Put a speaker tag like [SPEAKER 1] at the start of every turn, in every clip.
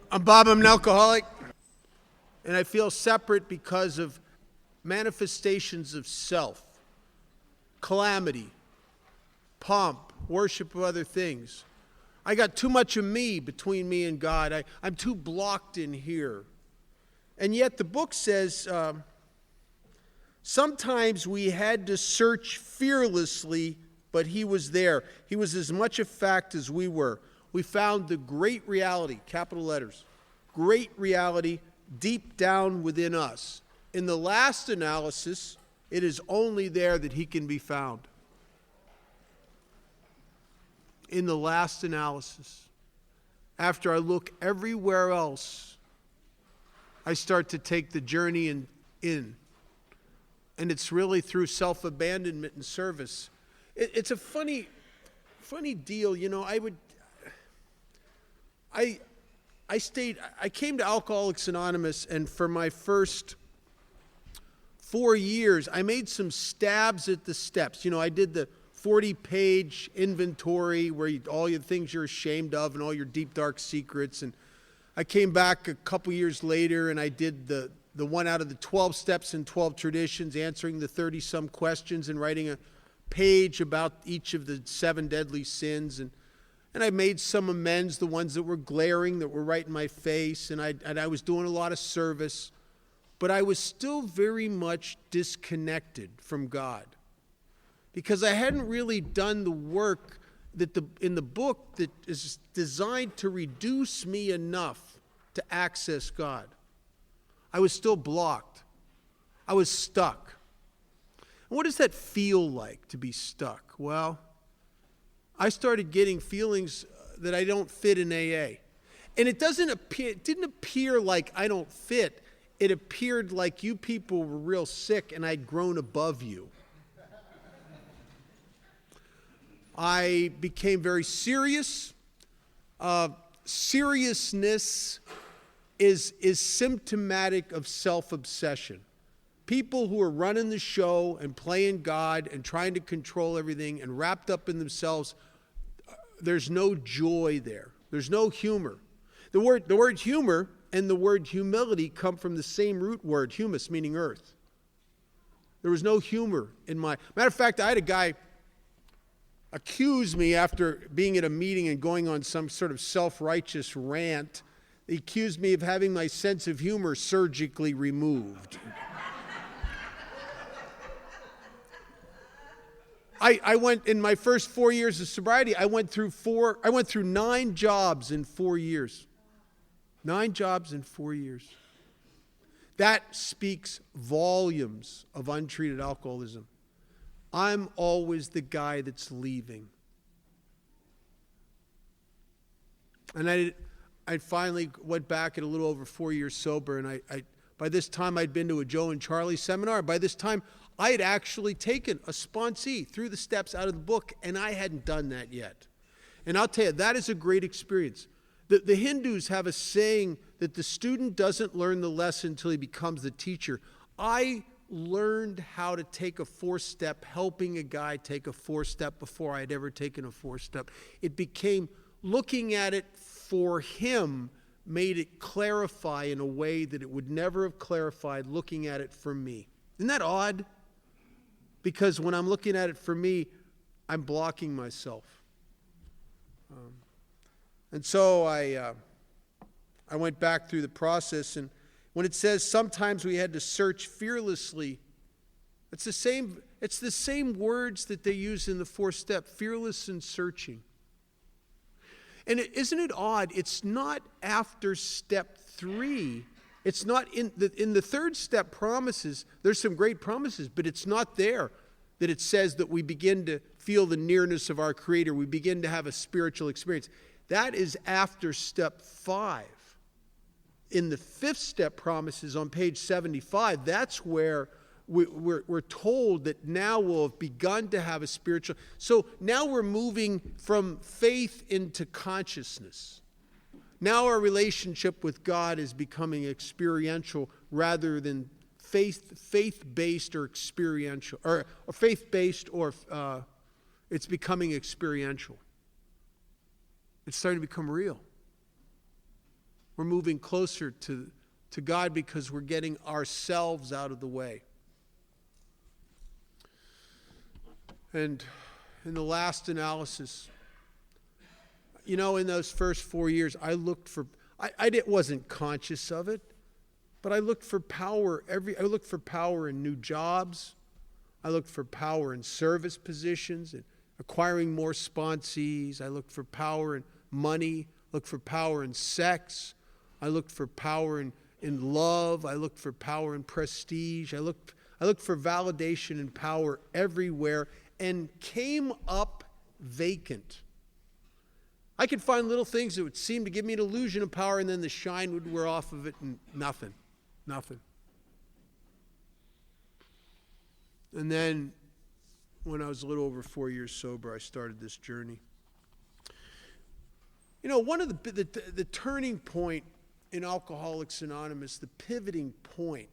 [SPEAKER 1] I'm Bob, I'm an alcoholic, and I feel separate because of manifestations of self, calamity, pomp, worship of other things. I got too much of me between me and God. I'm too blocked in here. And yet the book says sometimes we had to search fearlessly, but he was there. He was as much a fact as we were. We found the great reality, capital letters, great reality deep down within us. In the last analysis, it is only there that he can be found. In the last analysis, after I look everywhere else, I start to take the journey in. And it's really through self-abandonment and service. It's a funny deal, you know. I came to Alcoholics Anonymous, and for my first 4 years, I made some stabs at the steps. You know, I did the 40-page inventory where all your things you're ashamed of and all your deep, dark secrets. And I came back a couple years later, and I did the one out of the 12 steps and 12 traditions, answering the 30-some questions and writing a page about each of the 7 deadly sins. And I made some amends, the ones that were glaring, that were right in my face, and I was doing a lot of service. But I was still very much disconnected from God, because I hadn't really done the work that in the book that is designed to reduce me enough to access God. I was still blocked. I was stuck. And what does that feel like, to be stuck? Well, I started getting feelings that I don't fit in AA. And it didn't appear like I don't fit. It appeared like you people were real sick and I'd grown above you. I became very serious. Seriousness is symptomatic of self-obsession. People who are running the show and playing God and trying to control everything and wrapped up in themselves, there's no joy there. There's no humor. The word humor and the word humility come from the same root word, humus, meaning earth. There was no humor in my... Matter of fact, I had a guy accuse me after being at a meeting and going on some sort of self-righteous rant. He accused me of having my sense of humor surgically removed. I went, in my first 4 years of sobriety, I went through 9 jobs in 4 years. 9 jobs in 4 years. That speaks volumes of untreated alcoholism. I'm always the guy that's leaving. And I finally went back at a little over 4 years sober, and I by this time I'd been to a Joe and Charlie seminar. By this time, I had actually taken a sponsee through the steps out of the book, and I hadn't done that yet. And I'll tell you, that is a great experience. The Hindus have a saying that the student doesn't learn the lesson until he becomes the teacher. I learned how to take a 4-step, helping a guy take a 4-step before I had ever taken a 4-step. It became, looking at it for him, made it clarify in a way that it would never have clarified looking at it for me. Isn't that odd? Because when I'm looking at it for me, I'm blocking myself. And so I went back through the process, and when it says sometimes we had to search fearlessly, it's the same words that they use in the 4-step, fearless and searching. And isn't it odd? It's not after step 3. It's not in the 3rd step promises. There's some great promises, but it's not there that it says that we begin to feel the nearness of our Creator. We begin to have a spiritual experience. That is after step 5. In the 5th step promises on page 75, that's where we're told that now we'll have begun to have a spiritual... So now we're moving from faith into consciousness. Now our relationship with God is becoming experiential rather than faith-based or experiential, or faith-based, or it's becoming experiential. It's starting to become real. We're moving closer to God because we're getting ourselves out of the way. And in the last analysis, in those first 4 years, I looked for, wasn't conscious of it, but I looked for power. I looked for power in new jobs. I looked for power in service positions and acquiring more sponsees. I looked for power in money. Looked for power in sex. I looked for power in love. I looked for power in prestige. I looked for validation and power everywhere and came up vacant. I could find little things that would seem to give me an illusion of power, and then the shine would wear off of it, and nothing. And then, when I was a little over 4 years sober, I started this journey. One of the turning point in Alcoholics Anonymous, the pivoting point,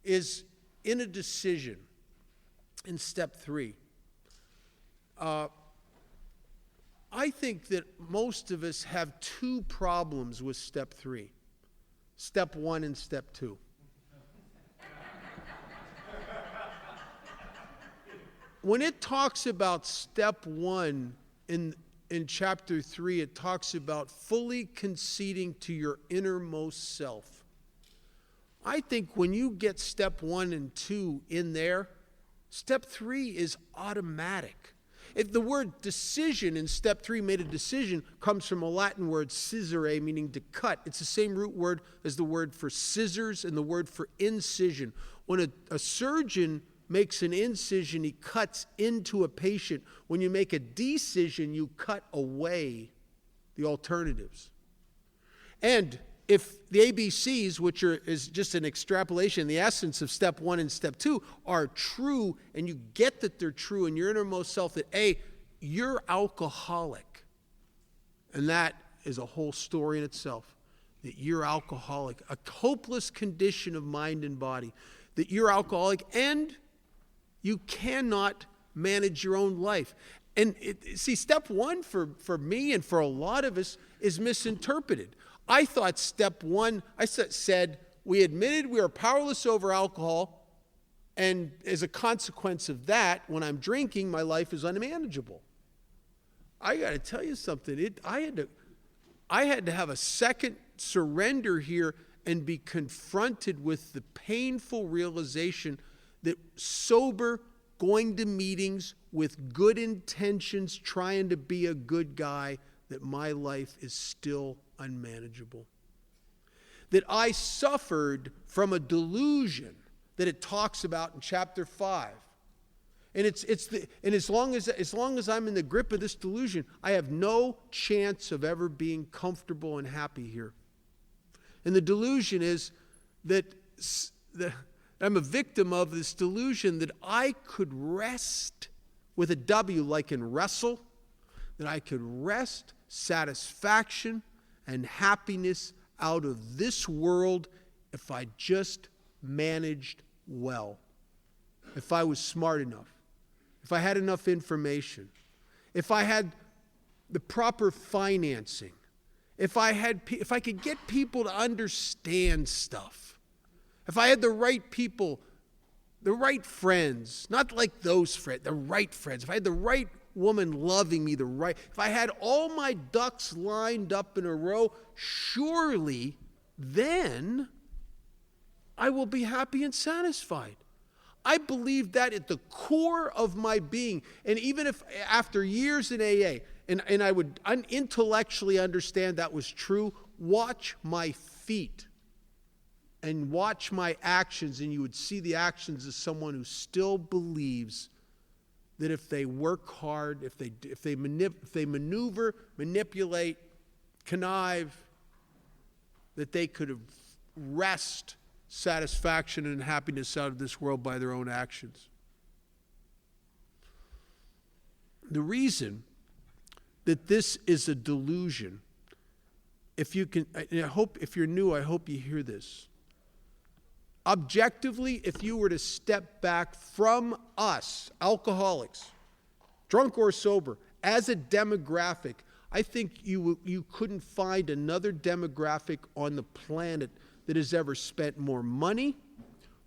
[SPEAKER 1] is in a decision in step 3. I think that most of us have 2 problems with step 3. Step 1 and step 2. When it talks about step 1 in chapter 3, it talks about fully conceding to your innermost self. I think when you get step 1 and 2 in there, step 3 is automatic. If the word decision in step 3, made a decision, comes from a Latin word scisere, meaning to cut. It's the same root word as the word for scissors and the word for incision. When a surgeon makes an incision, he cuts into a patient. When you make a decision, you cut away the alternatives. And if the ABCs, which is just an extrapolation, the essence of step 1 and step 2, are true, and you get that they're true in your innermost self, that A, you're alcoholic. And that is a whole story in itself, that you're alcoholic, a hopeless condition of mind and body, that you're alcoholic, and you cannot manage your own life. And step 1 for me and for a lot of us is misinterpreted. I thought step 1, I said, we admitted we are powerless over alcohol, and as a consequence of that, when I'm drinking, my life is unmanageable. I got to tell you something. I had to have a second surrender here and be confronted with the painful realization that sober, going to meetings with good intentions, trying to be a good guy, that my life is still unmanageable. That I suffered from a delusion that it talks about in chapter 5. And as long as I'm in the grip of this delusion, I have no chance of ever being comfortable and happy here. And the delusion is that I'm a victim of this delusion that I could rest with a W, like in wrestle, that I could wrest satisfaction and happiness out of this world if I just managed well, if I was smart enough, if I had enough information, if I had the proper financing, if I could get people to understand stuff, if I had the right people, the right friends, not like those friends, the right friends, if I had the right woman loving me, if I had all my ducks lined up in a row, surely then I will be happy and satisfied. I believe that at the core of my being. And even if after years in AA, and I would intellectually understand that was true, watch my feet and watch my actions, and you would see the actions of someone who still believes that if they work hard, if they maneuver, manipulate, connive, that they could wrest satisfaction and happiness out of this world by their own actions. The reason that this is a delusion, if you're new, I hope you hear this. Objectively, if you were to step back from us, alcoholics, drunk or sober, as a demographic, I think you couldn't find another demographic on the planet that has ever spent more money,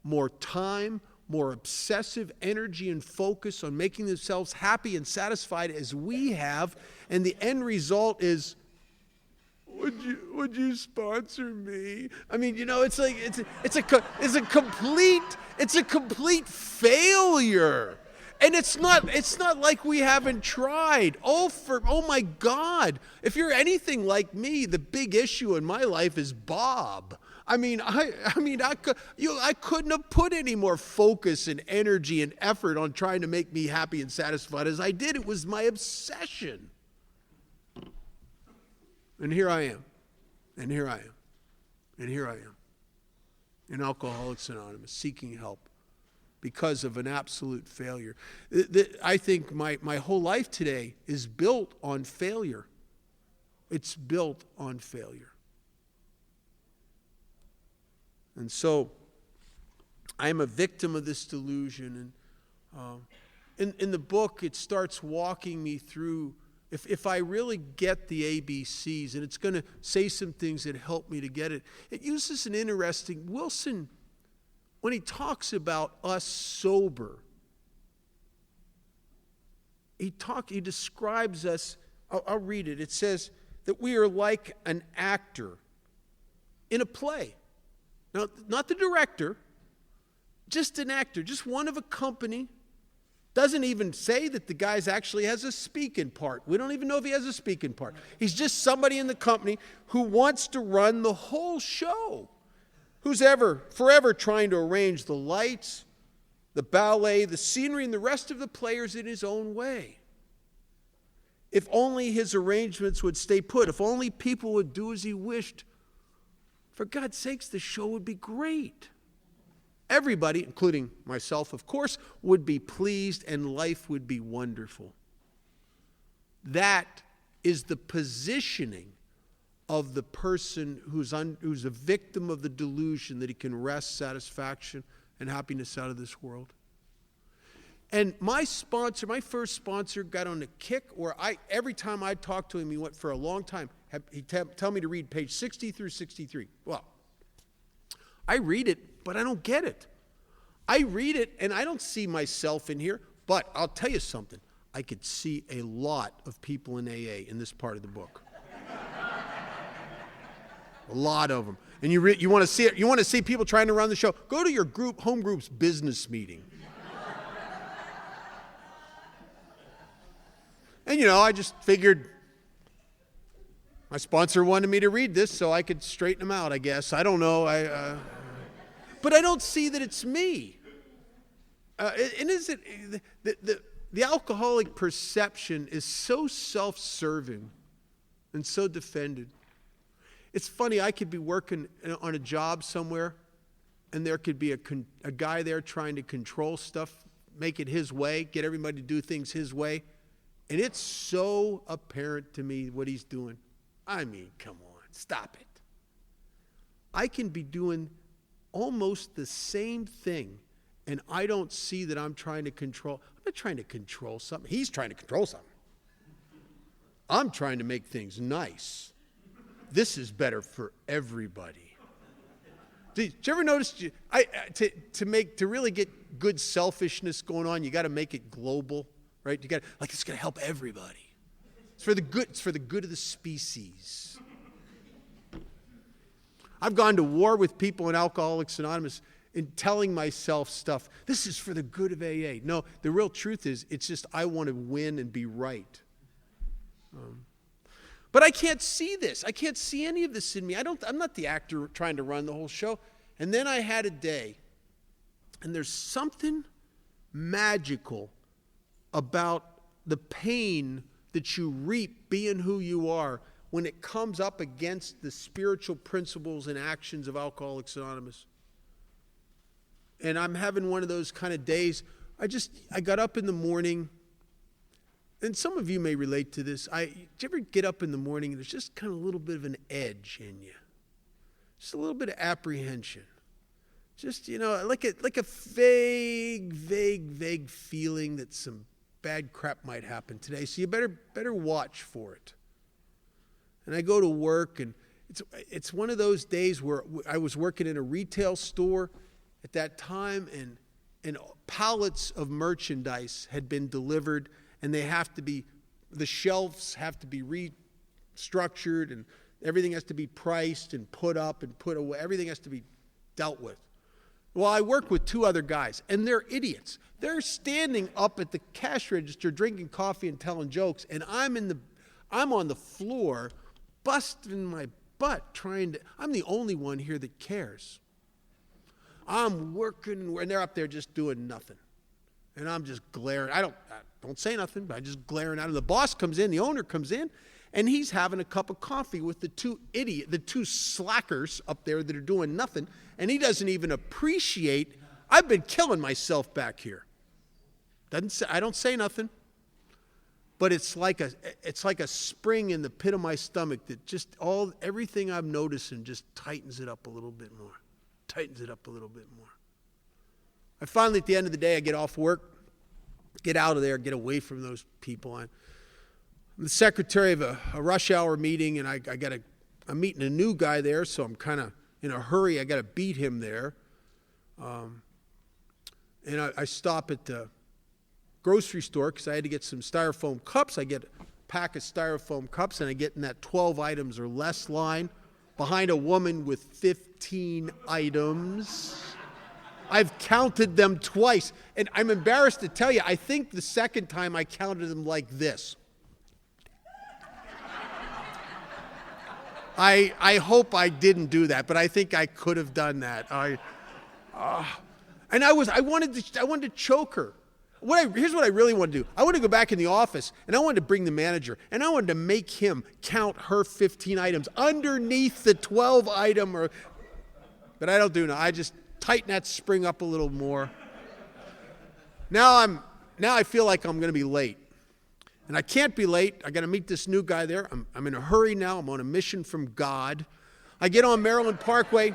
[SPEAKER 1] more time, more obsessive energy and focus on making themselves happy and satisfied as we have. And the end result is, would you sponsor me? I mean, it's like it's a complete failure. And it's not like we haven't tried. Oh my God. If you're anything like me, the big issue in my life is Bob. I couldn't have put any more focus and energy and effort on trying to make me happy and satisfied as I did. It was my obsession. And here I am. And here I am. And here I am. In Alcoholics Anonymous, seeking help because of an absolute failure. I think my whole life today is built on failure. It's built on failure. And so I am a victim of this delusion. And in the book, it starts walking me through, if I really get the ABCs, and it's going to say some things that help me to get it. It uses an interesting, Wilson, when he talks about us sober, he describes us, I'll read it. It says that we are like an actor in a play. Now, not the director, just an actor, just one of a company. Doesn't even say that the guy actually has a speaking part. We don't even know if he has a speaking part. He's just somebody in the company who wants to run the whole show, who's forever trying to arrange the lights, the ballet, the scenery, and the rest of the players in his own way. If only his arrangements would stay put, if only people would do as he wished, for God's sakes, the show would be great. Everybody, including myself, of course, would be pleased and life would be wonderful. That is the positioning of the person who's a victim of the delusion that he can wrest satisfaction and happiness out of this world. And my first sponsor got on a kick where every time I talked to him, he went for a long time. He'd tell me to read page 60 through 63. Well, I read it, but I don't get it. I read it, and I don't see myself in here, but I'll tell you something. I could see a lot of people in AA in this part of the book. A lot of them. And you want to see it? You want to see people trying to run the show? Go to your home group's business meeting. And I just figured my sponsor wanted me to read this so I could straighten him out, I guess. I don't know. But I don't see that it's me. And is it the alcoholic perception is so self-serving and so defended. It's funny, I could be working on a job somewhere, and there could be a guy there trying to control stuff, make it his way, get everybody to do things his way. And it's so apparent to me what he's doing. I mean, come on, stop it. I can be doing almost the same thing, and I don't see that I'm trying to control. I'm not trying to control something. He's trying to control something. I'm trying to make things nice. This is better for everybody. Did you ever notice? To really get good selfishness going on, you got to make it global, right? You got it's going to help everybody. It's for the good. It's for the good of the species. I've gone to war with people in Alcoholics Anonymous in telling myself stuff. This is for the good of AA. No, the real truth is, it's just I want to win and be right. But I can't see this. I can't see any of this in me. I'm not the actor trying to run the whole show. And then I had a day, and there's something magical about the pain that you reap being who you are when it comes up against the spiritual principles and actions of Alcoholics Anonymous. And I'm having one of those kind of days. I got up in the morning, and some of you may relate to this. Do you ever get up in the morning and there's just kind of a little bit of an edge in you? Just a little bit of apprehension. Just, like a vague feeling that some bad crap might happen today. So you better watch for it. and I go to work, and it's one of those days where I was working in a retail store at that time, and pallets of merchandise had been delivered, and the shelves have to be restructured, and everything has to be priced and put up and put away. Everything has to be dealt with. Well, I work with two other guys, and they're idiots. They're standing up at the cash register drinking coffee and telling jokes, and I'm on the floor busting my butt I'm the only one here that cares. I'm working, and they're up there just doing nothing. And I'm just glaring. I don't say nothing, but I'm just glaring at him. The boss comes in, the owner comes in, and he's having a cup of coffee with the two slackers up there that are doing nothing, and he doesn't even appreciate, I've been killing myself back here. I don't say nothing, but it's like a spring in the pit of my stomach that just everything I'm noticing just tightens it up a little bit more. I finally, at the end of the day, I get off work, get out of there, get away from those people. I'm the secretary of a rush hour meeting, and I'm meeting a new guy there, so I'm kind of in a hurry. I got to beat him there. And I stop at the grocery store because I had to get some styrofoam cups. I get a pack of styrofoam cups, and I get in that 12 items or less line behind a woman with 15 items. I've counted them twice, and I'm embarrassed to tell you, I think the second time I counted them like this. I hope I didn't do that, but I think I could have done that. I wanted to choke her. Here's what I really want to do. I want to go back in the office, and I wanted to bring the manager, and I wanted to make him count her 15 items underneath the 12 item. But I don't do that. I just tighten that spring up a little more. Now I feel like I'm going to be late. And I can't be late. I got to meet this new guy there. I'm in a hurry now. I'm on a mission from God. I get on Maryland Parkway.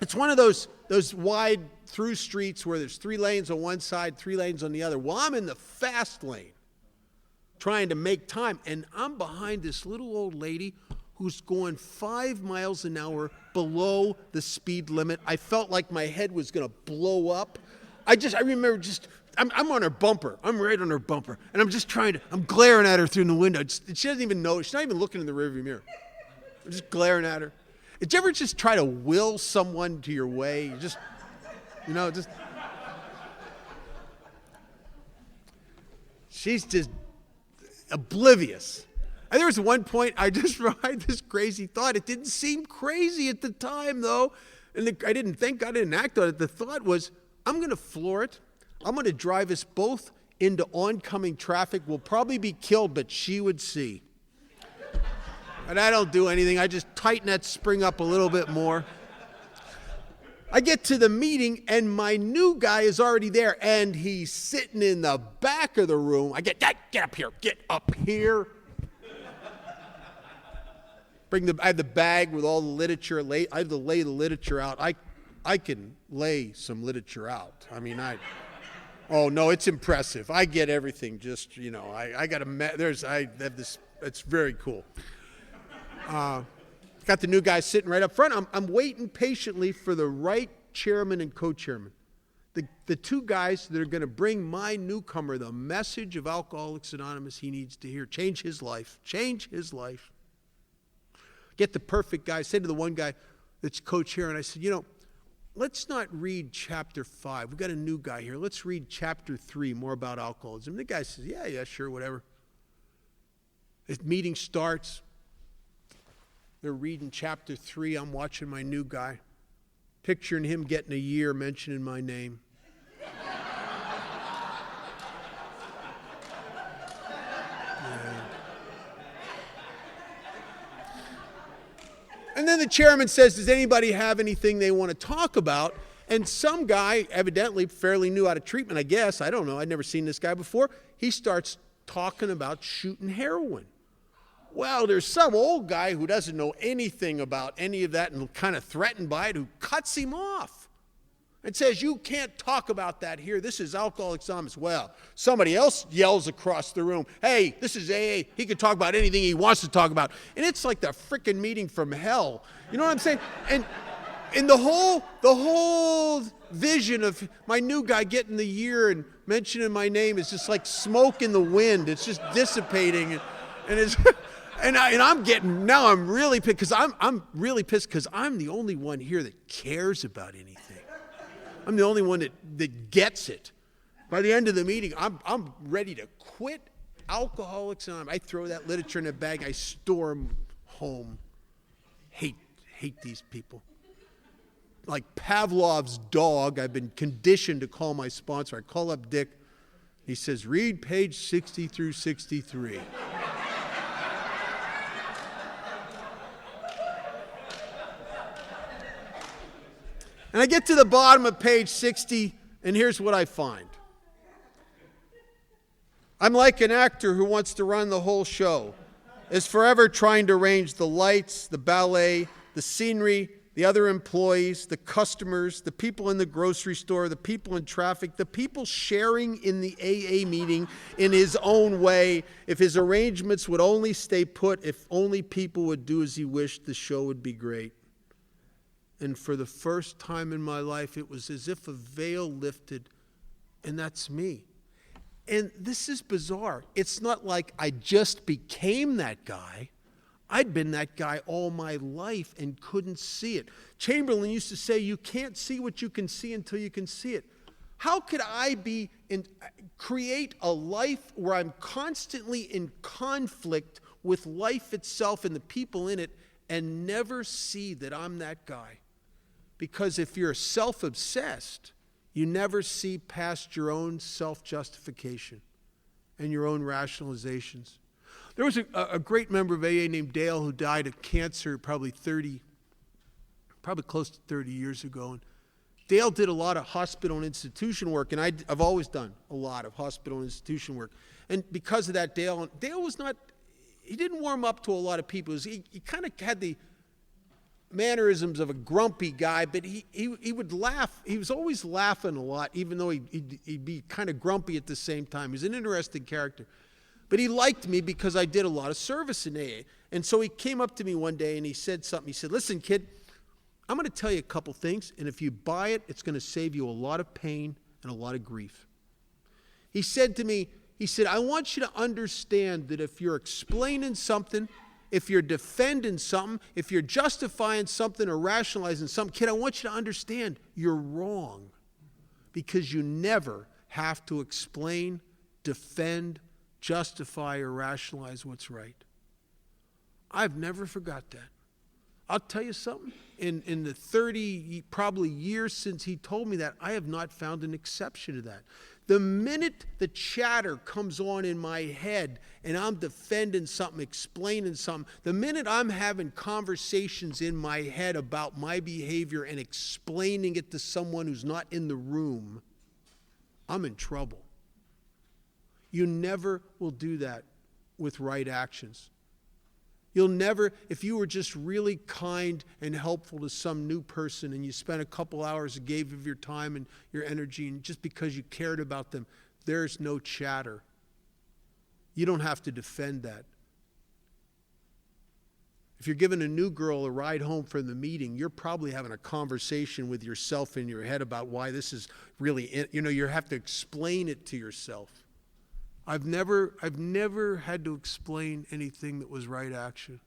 [SPEAKER 1] It's one of those wide through streets where there's 3 lanes on one side, 3 lanes on the other. Well, I'm in the fast lane trying to make time, and I'm behind this little old lady who's going 5 miles an hour below the speed limit. I felt like my head was going to blow up. I remember I'm on her bumper. I'm right on her bumper. And I'm glaring at her through the window. She doesn't even know. She's not even looking in the rearview mirror. I'm just glaring at her. Did you ever just try to will someone to your way? She's just oblivious. And there was one point I just had this crazy thought. It didn't seem crazy at the time, though. And I didn't act on it. The thought was, I'm going to floor it. I'm going to drive us both into oncoming traffic. We'll probably be killed, but she would see. And I don't do anything. I just tighten that spring up a little bit more. I get to the meeting, and my new guy is already there, and he's sitting in the back of the room. I get up here. I have the bag with all the literature. I have to lay the literature out. I can lay some literature out. Oh no, it's impressive. I get everything. Just I have this. It's very cool. Got the new guy sitting right up front. I'm waiting patiently for the right chairman and co-chairman. The two guys that are going to bring my newcomer the message of Alcoholics Anonymous he needs to hear. Change his life. Get the perfect guy. I said to the one guy that's co-chair, and I said, let's not read chapter 5. We've got a new guy here. Let's read chapter 3, more about alcoholism. The guy says, yeah, sure, whatever. The meeting starts. They're reading chapter 3. I'm watching my new guy, picturing him getting a year mentioning my name. And then the chairman says, does anybody have anything they want to talk about? And some guy, evidently fairly new out of treatment, I guess, I don't know, I'd never seen this guy before, he starts talking about shooting heroin. Well, there's some old guy who doesn't know anything about any of that and kind of threatened by it who cuts him off. and says, you can't talk about that here. This is Alcoholics Anonymous. Well, somebody else yells across the room, hey, this is AA. He can talk about anything he wants to talk about. And it's like the frickin' meeting from hell. You know what I'm saying? And the whole vision of my new guy getting the year and mentioning my name is just like smoke in the wind. It's just dissipating, and it's and I'm really pissed because I'm really pissed because I'm the only one here that cares about anything. I'm the only one that gets it. By the end of the meeting, I'm ready to quit Alcoholics Anonymous. I throw that literature in a bag. I storm home. Hate these people. Like Pavlov's dog, I've been conditioned to call my sponsor. I call up Dick. He says, read page 60 through 63. And I get to the bottom of page 60, and here's what I find. I'm like an actor who wants to run the whole show, is forever trying to arrange the lights, the ballet, the scenery, the other employees, the customers, the people in the grocery store, the people in traffic, the people sharing in the AA meeting in his own way. If his arrangements would only stay put, if only people would do as he wished, the show would be great. And for the first time in my life, it was as if a veil lifted, and that's me. And this is bizarre. It's not like I just became that guy. I'd been that guy all my life and couldn't see it. Chamberlain used to say, you can't see what you can see until you can see it. How could I create a life where I'm constantly in conflict with life itself and the people in it and never see that I'm that guy? Because if you're self-obsessed, you never see past your own self-justification and your own rationalizations. There was a great member of AA named Dale who died of cancer probably close to 30 years ago. And Dale did a lot of hospital and institution work, and I've always done a lot of hospital and institution work. And because of that, Dale was not, he didn't warm up to a lot of people. He kind of had the mannerisms of a grumpy guy, but he would laugh. He was always laughing a lot, even though he'd be kind of grumpy at the same time. He's an interesting character. But he liked me because I did a lot of service in AA. And so he came up to me one day and he said something. He said, listen, kid, I'm going to tell you a couple things, and if you buy it, it's going to save you a lot of pain and a lot of grief. He said to me, I want you to understand that if you're explaining something, if you're defending something, if you're justifying something or rationalizing something, kid, I want you to understand you're wrong, because you never have to explain, defend, justify, or rationalize what's right. I've never forgot that. I'll tell you something. In the 30 probably years since he told me that, I have not found an exception to that. The minute the chatter comes on in my head and I'm defending something, explaining something, the minute I'm having conversations in my head about my behavior and explaining it to someone who's not in the room, I'm in trouble. You never will do that with right actions. You'll never, if you were just really kind and helpful to some new person and you spent a couple hours and gave of your time and your energy, and just because you cared about them, there's no chatter. You don't have to defend that. If you're giving a new girl a ride home from the meeting, you're probably having a conversation with yourself in your head about why this is really, you have to explain it to yourself. I've never had to explain anything that was right action.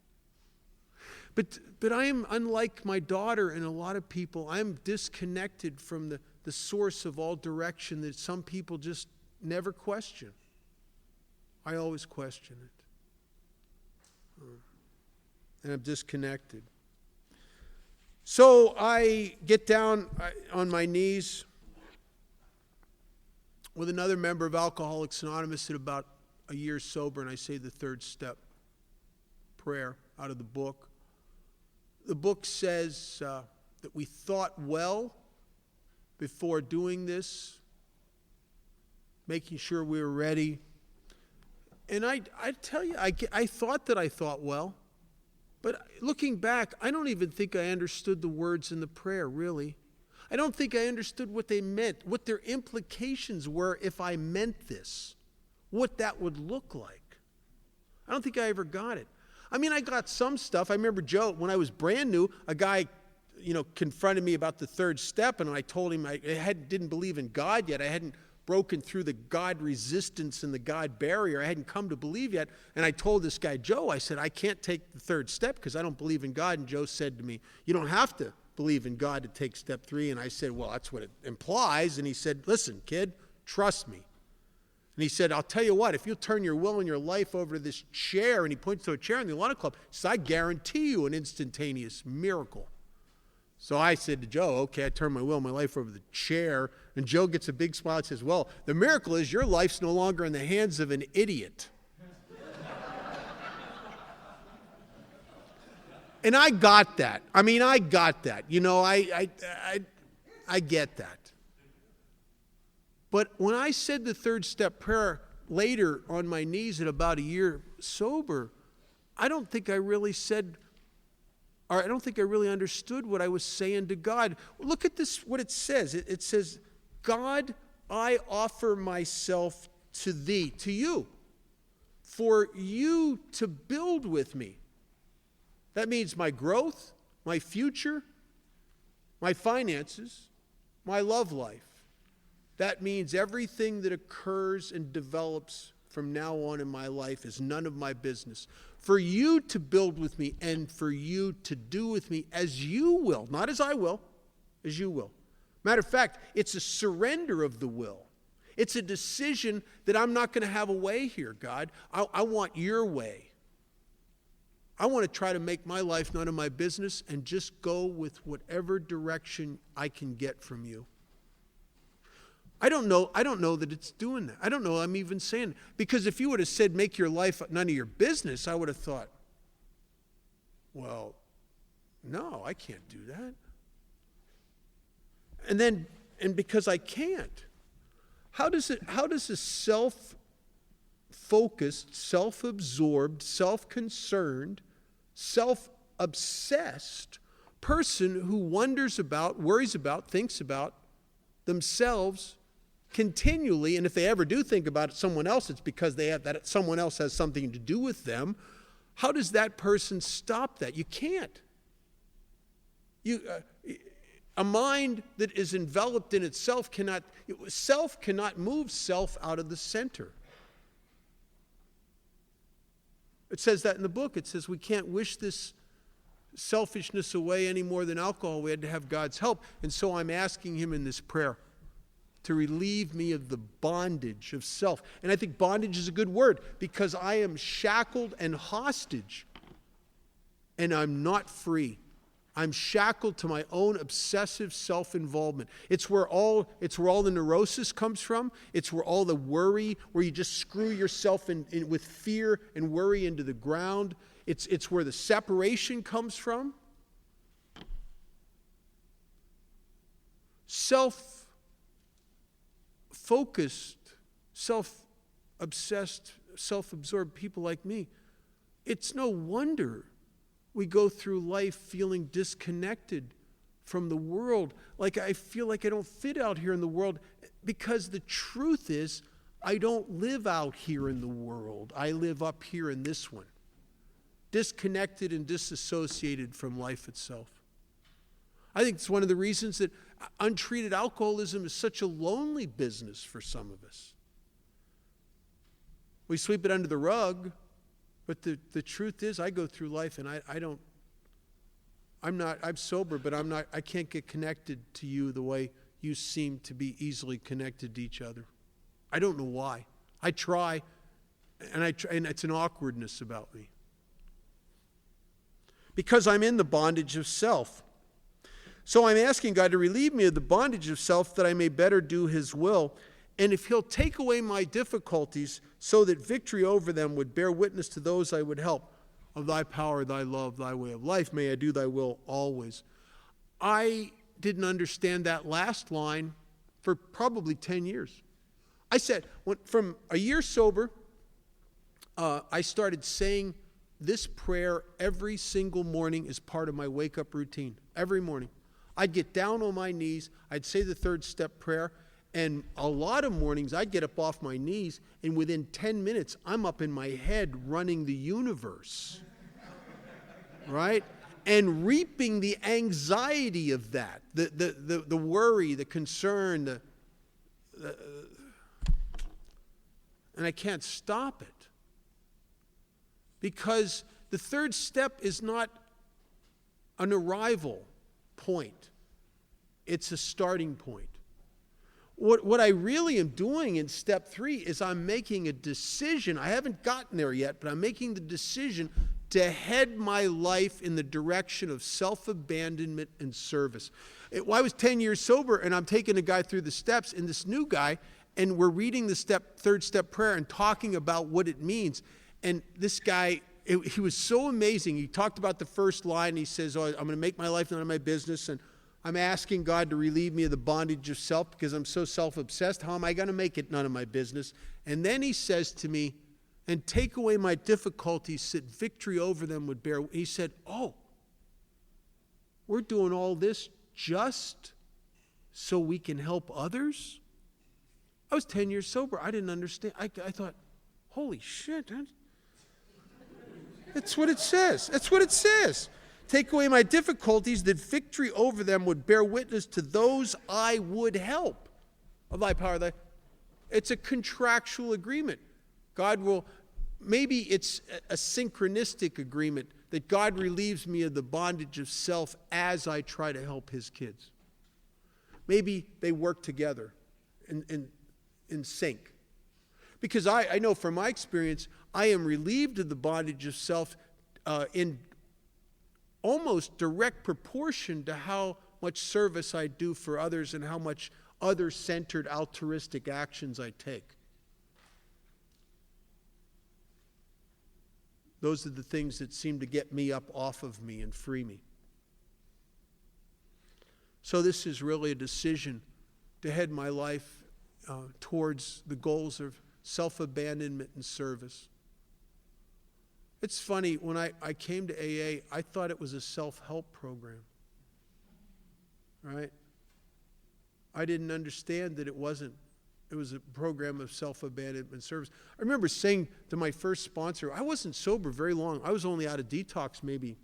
[SPEAKER 1] But I am unlike my daughter and a lot of people. I'm disconnected from the source of all direction that some people just never question. I always question it. And I'm disconnected. So I get down on my knees with another member of Alcoholics Anonymous at about a year sober, and I say the third step prayer out of the book. The book says that we thought well before doing this, making sure we were ready. And I tell you, I thought that I thought well, but looking back, I don't even think I understood the words in the prayer, really. I don't think I understood what they meant, what their implications were if I meant this, what that would look like. I don't think I ever got it. I mean, I got some stuff. I remember Joe, when I was brand new, a guy, confronted me about the third step, and I told him I didn't believe in God yet. I hadn't broken through the God resistance and the God barrier. I hadn't come to believe yet. And I told this guy, Joe, I said, I can't take the third step because I don't believe in God. And Joe said to me, you don't have to believe in God to take step 3. And I said, well, that's what it implies. And he said, listen, kid, trust me. And he said, I'll tell you what, if you'll turn your will and your life over to this chair, and he points to a chair in the Atlanta Club, he said, I guarantee you an instantaneous miracle. So I said to Joe, okay, I turned my will and my life over to the chair. And Joe gets a big smile and says, well, the miracle is your life's no longer in the hands of an idiot. And I got that. I got that. I get that. But when I said the third step prayer later on my knees at about a year sober, I don't think I really understood what I was saying to God. Look at this, what it says. It says, God, I offer myself to thee, to you, for you to build with me. That means my growth, my future, my finances, my love life. That means everything that occurs and develops from now on in my life is none of my business. For you to build with me and for you to do with me as you will, not as I will, as you will. Matter of fact, it's a surrender of the will. It's a decision that I'm not going to have a way here, God. I want your way. I want to try to make my life none of my business and just go with whatever direction I can get from you. I don't know that it's doing that. I don't know I'm even saying it. Because if you would have said, make your life none of your business, I would have thought, well, no, I can't do that. And because I can't, how does a self-focused, self-absorbed, self-concerned, self-obsessed person who wonders about, worries about, thinks about themselves continually, and if they ever do think about someone else, it's because that someone else has something to do with them. How does that person stop that? You can't. A mind that is enveloped in itself cannot move self out of the center. It says that in the book. It says we can't wish this selfishness away any more than alcohol. We had to have God's help. And so I'm asking him in this prayer to relieve me of the bondage of self. And I think bondage is a good word because I am shackled and hostage and I'm not free. I'm shackled to my own obsessive self-involvement. It's where all the neurosis comes from. It's where all the worry, where you just screw yourself in with fear and worry into the ground. It's where the separation comes from. Self-focused, self-obsessed, self-absorbed people like me, it's no wonder we go through life feeling disconnected from the world. Like I feel like I don't fit out here in the world because the truth is I don't live out here in the world. I live up here in this one. Disconnected and disassociated from life itself. I think it's one of the reasons that untreated alcoholism is such a lonely business for some of us. We sweep it under the rug, but the truth is I go through life and I'm sober, but I can't get connected to you the way you seem to be easily connected to each other. I don't know why. I try, and it's an awkwardness about me. Because I'm in the bondage of self. So I'm asking God to relieve me of the bondage of self that I may better do his will. And if he'll take away my difficulties so that victory over them would bear witness to those I would help, of thy power, thy love, thy way of life, may I do thy will always. I didn't understand that last line for probably 10 years. I said, from a year sober, I started saying this prayer every single morning as part of my wake-up routine. Every morning. I'd get down on my knees, I'd say the third step prayer, and a lot of mornings I'd get up off my knees, and within 10 minutes, I'm up in my head running the universe, right? And reaping the anxiety of that, the worry, the concern, and I can't stop it. Because the third step is not an arrival point. It's a starting point. What I really am doing in step 3 is I'm making a decision. I haven't gotten there yet, but I'm making the decision to head my life in the direction of self-abandonment and service. I was 10 years sober, and I'm taking a guy through the steps, and this new guy, and we're reading the third step prayer and talking about what it means. And this guy, he was so amazing. He talked about the first line. And he says, I'm going to make my life none of my business. And I'm asking God to relieve me of the bondage of self because I'm so self-obsessed. How am I going to make it none of my business? And then he says to me, and take away my difficulties, that victory over them would bear. He said, we're doing all this just so we can help others? I was 10 years sober. I didn't understand. I thought, holy shit. That's what it says. That's what it says. Take away my difficulties, that victory over them would bear witness to those I would help. Of thy power, it's a contractual agreement. God will, maybe it's a synchronistic agreement that God relieves me of the bondage of self as I try to help his kids. Maybe they work together in sync. Because I know from my experience, I am relieved of the bondage of self in almost direct proportion to how much service I do for others and how much other-centered altruistic actions I take. Those are the things that seem to get me up off of me and free me. So this is really a decision to head my life towards the goals of self-abandonment and service. It's funny, when I came to AA, I thought it was a self-help program, right? I didn't understand that it wasn't. It was a program of self-abandonment and service. I remember saying to my first sponsor, I wasn't sober very long. I was only out of detox maybe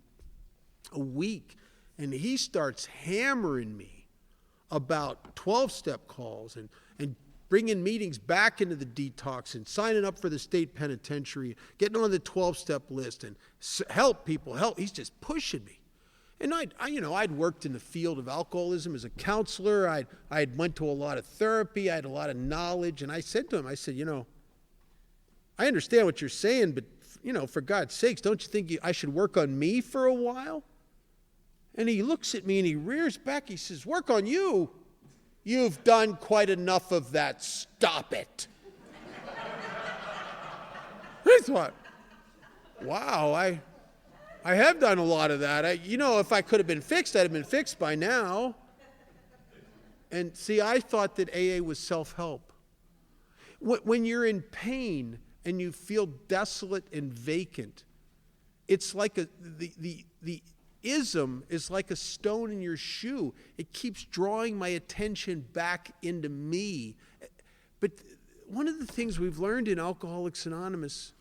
[SPEAKER 1] a week, and he starts hammering me about 12-step calls and bringing meetings back into the detox and signing up for the state penitentiary, getting on the 12-step list and help people, help. He's just pushing me. And I'd worked in the field of alcoholism as a counselor. I'd went to a lot of therapy. I had a lot of knowledge. And I said to him, I understand what you're saying, but, for God's sakes, don't you think I should work on me for a while? And he looks at me and he rears back. He says, work on you? You've done quite enough of that. Stop it. I thought, wow, I have done a lot of that. If I could have been fixed, I'd have been fixed by now. And see, I thought that AA was self-help. When you're in pain and you feel desolate and vacant, it's like the ism is like a stone in your shoe. It keeps drawing my attention back into me. But one of the things we've learned in Alcoholics Anonymous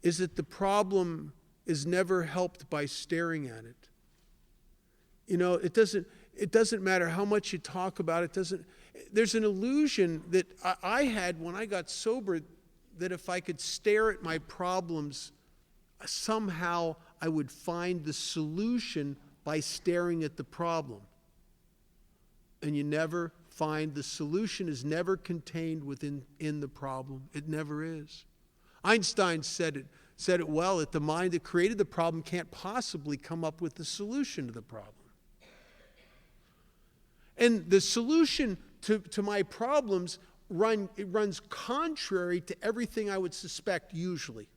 [SPEAKER 1] is that the problem is never helped by staring at it. It doesn't matter how much you talk about it. There's an illusion that I had when I got sober that if I could stare at my problems, somehow I would find the solution by staring at the problem. And you never find the solution is never contained in the problem. It never is. Einstein said it well, that the mind that created the problem can't possibly come up with the solution to the problem. And the solution to my problems runs contrary to everything I would suspect usually.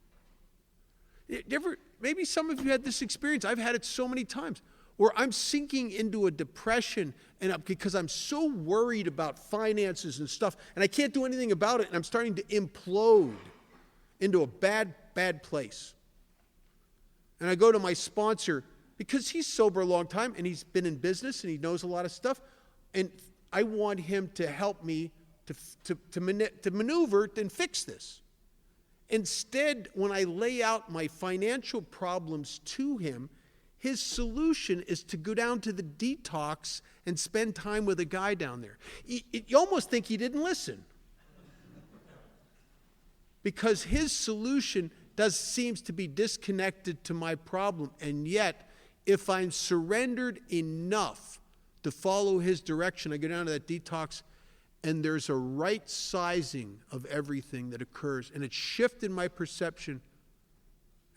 [SPEAKER 1] Maybe some of you had this experience. I've had it so many times where I'm sinking into a depression because I'm so worried about finances and stuff, and I can't do anything about it, and I'm starting to implode into a bad place. And I go to my sponsor, because he's sober a long time and he's been in business and he knows a lot of stuff. And I want him to help me to maneuver and fix this. Instead, when I lay out my financial problems to him, his solution is to go down to the detox and spend time with a guy down there. You almost think he didn't listen. Because his solution seems to be disconnected to my problem. And yet, if I'm surrendered enough to follow his direction, I go down to that detox, and there's a right sizing of everything that occurs. And it's shifted my perception.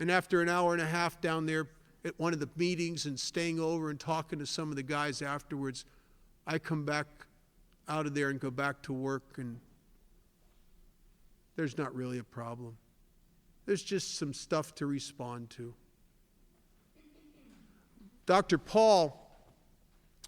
[SPEAKER 1] And after an hour and a half down there at one of the meetings and staying over and talking to some of the guys afterwards, I come back out of there and go back to work, and there's not really a problem. There's just some stuff to respond to. Dr. Paul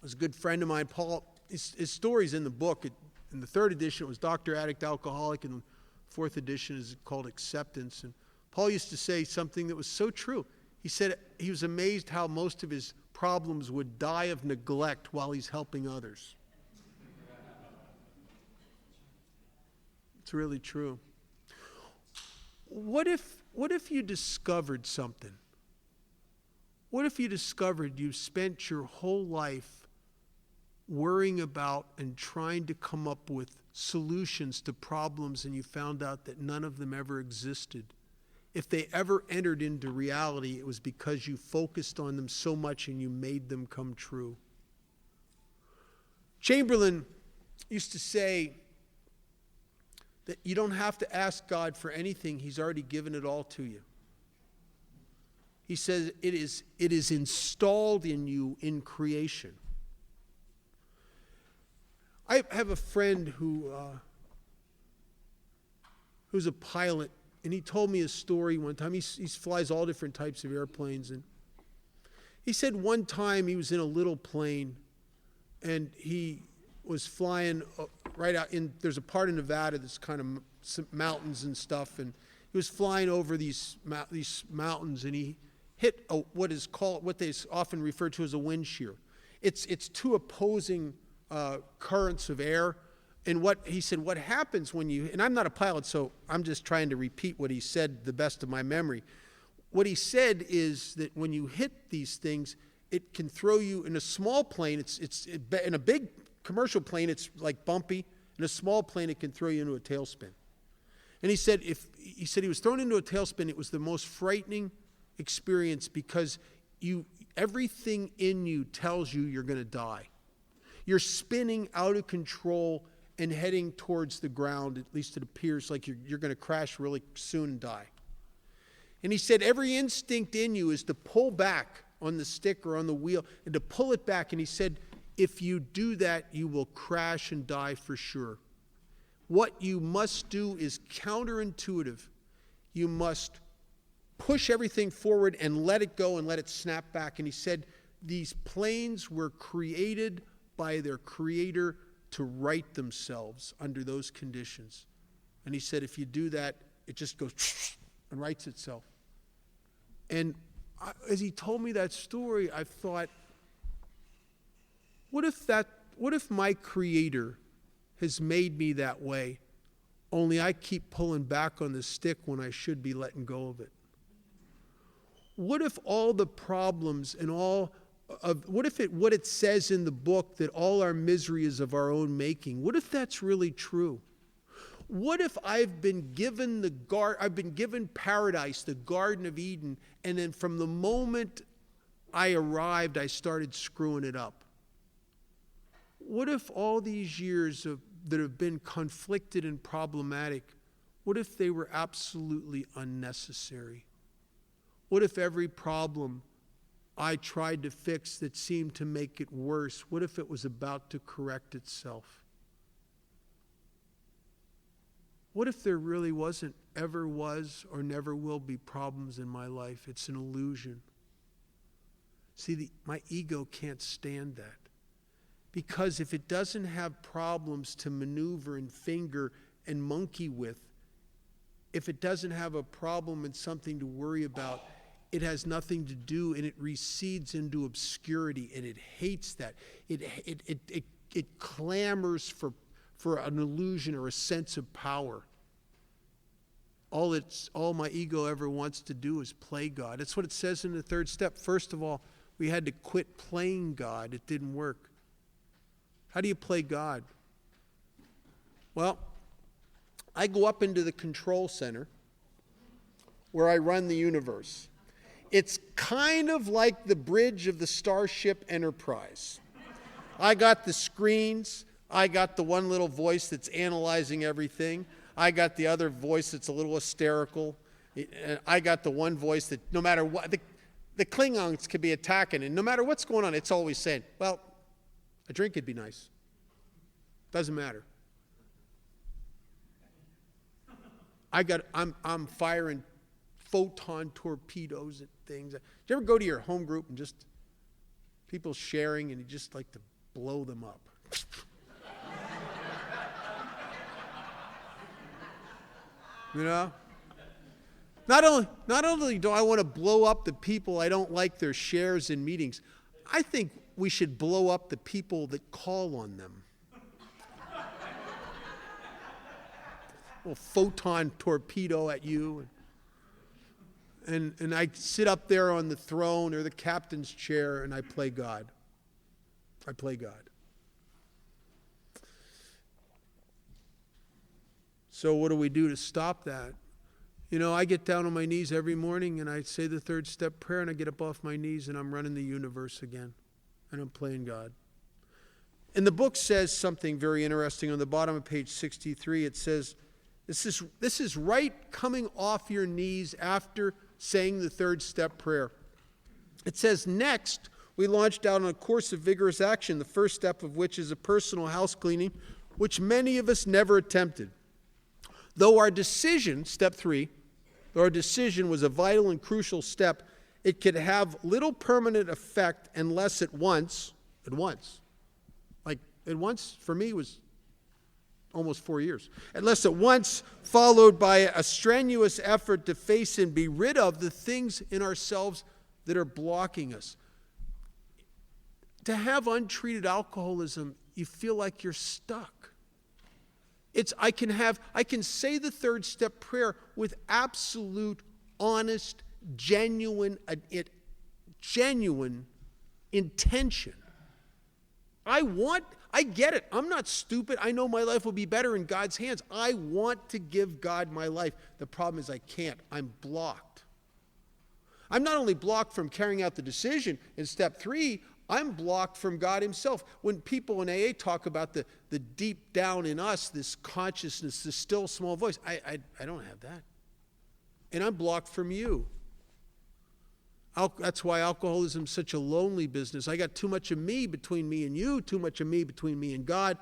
[SPEAKER 1] was a good friend of mine. Paul, his story's in the book. In the third edition, it was Dr. Addict Alcoholic, and the fourth edition is called Acceptance. And Paul used to say something that was so true. He said he was amazed how most of his problems would die of neglect while he's helping others. It's really true. What if you discovered something? What if you discovered you spent your whole life worrying about and trying to come up with solutions to problems, and you found out that none of them ever existed? If they ever entered into reality, it was because you focused on them so much and you made them come true. Chamberlain used to say that you don't have to ask God for anything. He's already given it all to you. He says it is installed in you in creation. I have a friend who's a pilot, and he told me a story one time. He flies all different types of airplanes, and he said one time he was in a little plane, and he was flying right out in, there's a part of Nevada that's kind of some mountains and stuff, and he was flying over these mountains, and he hit what they often refer to as a wind shear. It's two opposing currents of air. And he said, what happens when you, and I'm not a pilot, so I'm just trying to repeat what he said the best of my memory. What he said is that when you hit these things, it can throw you in a small plane. In a big commercial plane, it's like bumpy. In a small plane, it can throw you into a tailspin. And he said he was thrown into a tailspin. It was the most frightening experience because everything in you tells you you're going to die. You're spinning out of control and heading towards the ground. At least it appears like you're going to crash really soon and die. And he said every instinct in you is to pull back on the stick or on the wheel and to pull it back. And he said, if you do that, you will crash and die for sure. What you must do is counterintuitive. You must push everything forward and let it go and let it snap back. And he said these planes were created by their creator to right themselves under those conditions. And he said if you do that, it just goes and rights itself. And as he told me that story, I thought, what if my creator has made me that way, only I keep pulling back on the stick when I should be letting go of it? What if all the problems and what it says in the book that all our misery is of our own making, what if that's really true? What if I've been given paradise, the Garden of Eden, and then from the moment I arrived, I started screwing it up? What if all these years that have been conflicted and problematic, what if they were absolutely unnecessary? What if every problem I tried to fix that seemed to make it worse, what if it was about to correct itself? What if there really ever was or never will be problems in my life? It's an illusion. See, my ego can't stand that. Because if it doesn't have problems to maneuver and finger and monkey with, if it doesn't have a problem and something to worry about, it has nothing to do, and it recedes into obscurity, and it hates that. It clamors for an illusion or a sense of power. All my ego ever wants to do is play God. That's what it says in the third step. First of all, we had to quit playing God. It didn't work. How do you play God? Well, I go up into the control center where I run the universe. It's kind of like the bridge of the Starship Enterprise. I got the screens. I got the one little voice that's analyzing everything. I got the other voice that's a little hysterical. I got the one voice that no matter what, the Klingons could be attacking, and no matter what's going on, it's always saying, well, a drink would be nice. Doesn't matter. I'm firing photon torpedoes at things. Do you ever go to your home group and just people sharing and you just like to blow them up? You know? Not only do I want to blow up the people I don't like their shares in meetings, I think we should blow up the people that call on them. A little photon torpedo at you. And I sit up there on the throne or the captain's chair and I play God. I play God. So what do we do to stop that? You know, I get down on my knees every morning and I say the third step prayer and I get up off my knees and I'm running the universe again. And I'm playing God. And the book says something very interesting on the bottom of page 63. It says, this is right coming off your knees after saying the third step prayer. It says, next, we launched out on a course of vigorous action, the first step of which is a personal house cleaning, which many of us never attempted. Though our decision, step 3, though our decision was a vital and crucial step, it could have little permanent effect unless at once, for me was almost 4 years, unless at once followed by a strenuous effort to face and be rid of the things in ourselves that are blocking us. To have untreated alcoholism, you feel like you're stuck. I can say the third step prayer with absolute, honest, genuine intention. I get it. I'm not stupid. I know my life will be better in God's hands. I want to give God my life. The problem is I can't. I'm blocked. I'm not only blocked from carrying out the decision in step 3, I'm blocked from God himself. When people in AA talk about the deep down in us, this consciousness, this still small voice, I don't have that. And I'm blocked from you. That's why alcoholism is such a lonely business. I got too much of me between me and you, too much of me between me and God,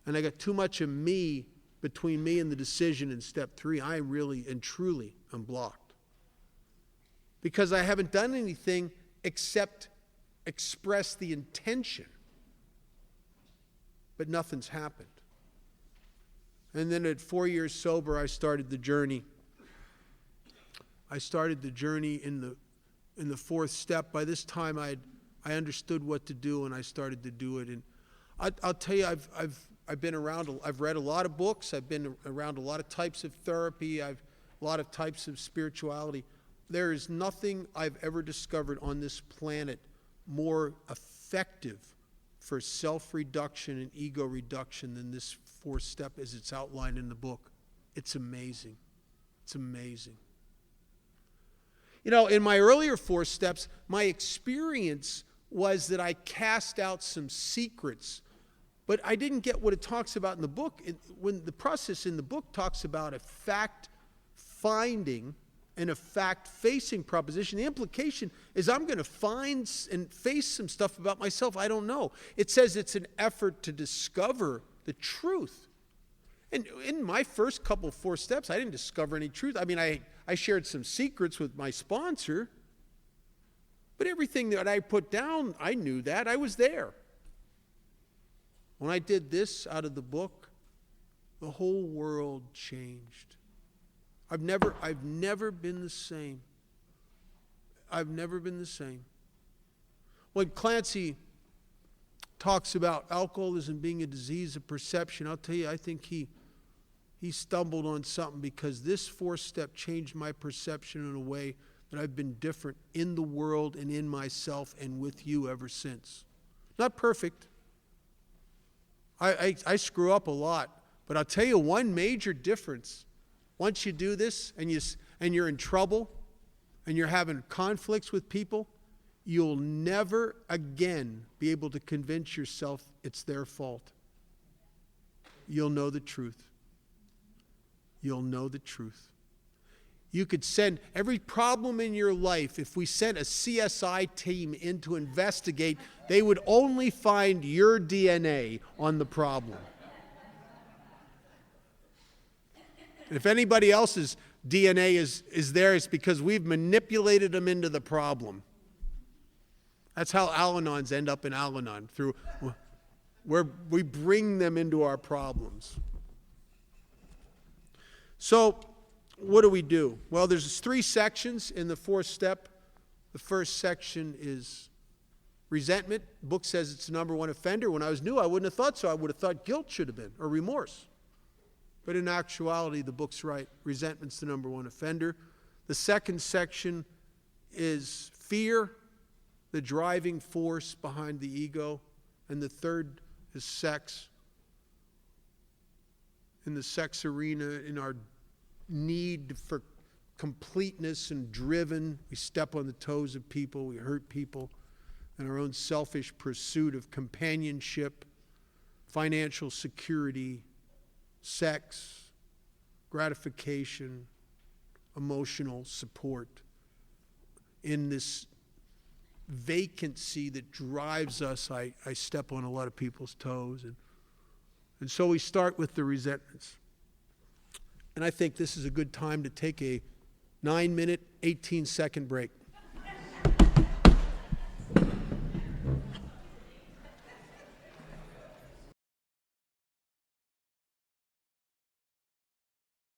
[SPEAKER 1] and I got too much of me between me and the decision in step 3. I really and truly am blocked. Because I haven't done anything except express the intention. But nothing's happened. And then at 4 years sober, I started the journey. I started the journey in the fourth step. By this time, I understood what to do, and I started to do it. And I'll tell you, I've been around. I've read a lot of books. I've been around a lot of types of therapy. A lot of types of spirituality. There is nothing I've ever discovered on this planet more effective for self-reduction and ego reduction than this fourth step as it's outlined in the book. It's amazing. It's amazing. You know, in my earlier 4 steps, my experience was that I cast out some secrets, but I didn't get what it talks about in the book. When the process in the book talks about a fact-finding and a fact-facing proposition, the implication is I'm going to find and face some stuff about myself I don't know. It says it's an effort to discover the truth. And in my first couple 4 steps, I didn't discover any truth. I mean, I shared some secrets with my sponsor, but everything that I put down, I knew that. I was there. When I did this out of the book, the whole world changed. I've never been the same. I've never been the same. When Clancy talks about alcoholism being a disease of perception, I'll tell you, I think he stumbled on something, because this fourth step changed my perception in a way that I've been different in the world and in myself and with you ever since. Not perfect. I screw up a lot. But I'll tell you one major difference. Once you do this and you're in trouble and you're having conflicts with people, you'll never again be able to convince yourself it's their fault. You'll know the truth. You'll know the truth. You could send every problem in your life, if we sent a CSI team in to investigate, they would only find your DNA on the problem. And if anybody else's DNA is there, it's because we've manipulated them into the problem. That's how Al-Anons end up in Al-Anon, through where we bring them into our problems. So, what do? Well, there's 3 sections in the fourth step. The first section is resentment. The book says it's the number one offender. When I was new, I wouldn't have thought so. I would have thought guilt should have been, or remorse. But in actuality, the book's right. Resentment's the number one offender. The second section is fear, the driving force behind the ego. And the third is sex. In the sex arena, in our need for completeness and driven, we step on the toes of people, we hurt people, and our own selfish pursuit of companionship, financial security, sex, gratification, emotional support. In this vacancy that drives us, I step on a lot of people's toes. And so we start with the resentments. And I think this is a good time to take a 9-minute, 18-second break.